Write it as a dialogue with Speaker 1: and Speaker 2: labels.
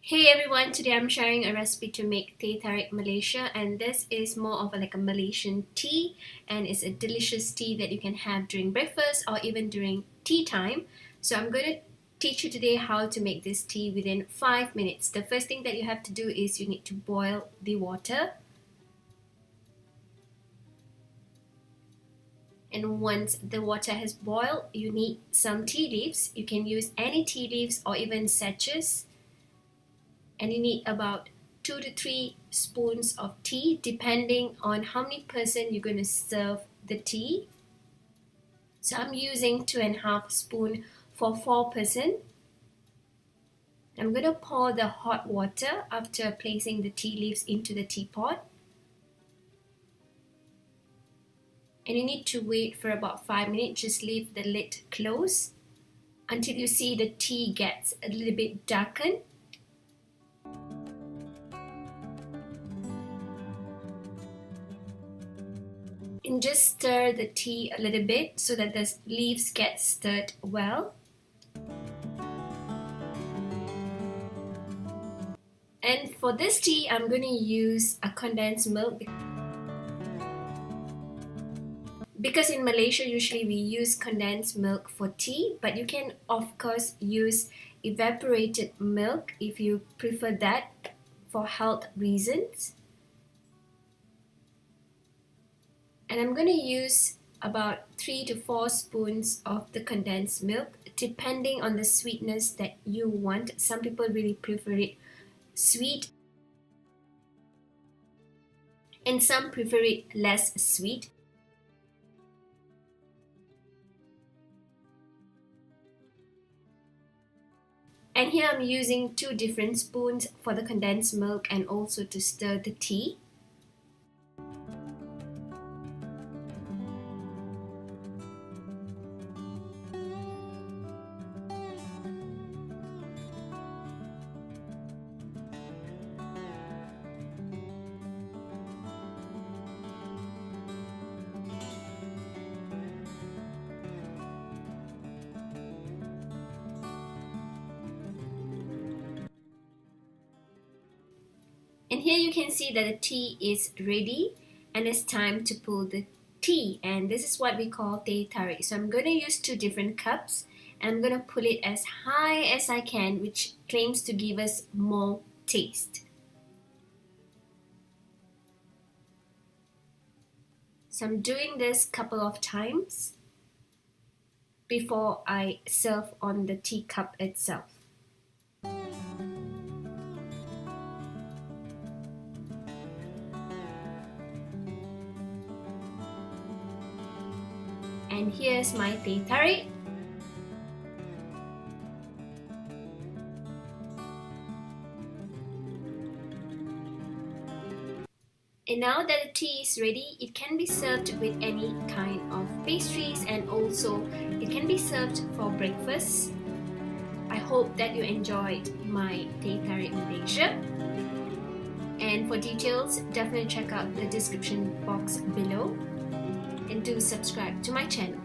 Speaker 1: Hey everyone, today I'm sharing a recipe to make Teh Tarik Malaysia, and this is more of like a Malaysian tea, and it's a delicious tea that you can have during breakfast or even during tea time. So I'm going to teach you today how to make this tea within 5 minutes. The first thing that you have to do is you need to boil the water. And once the water has boiled, you need some tea leaves. You can use any tea leaves or even SATCHES. And you need about 2 to 3 spoons of tea depending on how many person you're going to serve the tea. So I'm using 2.5 spoon for 4 person. I'm going to pour the hot water after placing the tea leaves into the teapot. And you need to wait for about 5 minutes. Just leave the lid closed until you see the tea gets a little bit darkened. And just stir the tea a little bit so that the leaves get stirred well. And for this tea, I'm going to use a condensed milk. Because in Malaysia, usually we use condensed milk for tea, but you can of course use evaporated milk if you prefer that for health reasons. And I'm going to use about 3 to 4 spoons of the condensed milk, depending on the sweetness that you want. Some people really prefer it sweet, and some prefer it less sweet. And here I'm using 2 different spoons for the condensed milk and also to stir the tea. And here you can see that the tea is ready and it's time to pull the tea, and this is what we call Teh Tarik. So I'm going to use 2 different cups and I'm going to pull it as high as I can, which claims to give us more taste. So I'm doing this a couple of times before I serve on the teacup itself. And here's my Teh Tarik. And now that the tea is ready, it can be served with any kind of pastries, and also it can be served for breakfast. I hope that you enjoyed my Teh Tarik Malaysia. And for details, definitely check out the description box below. And do subscribe to my channel.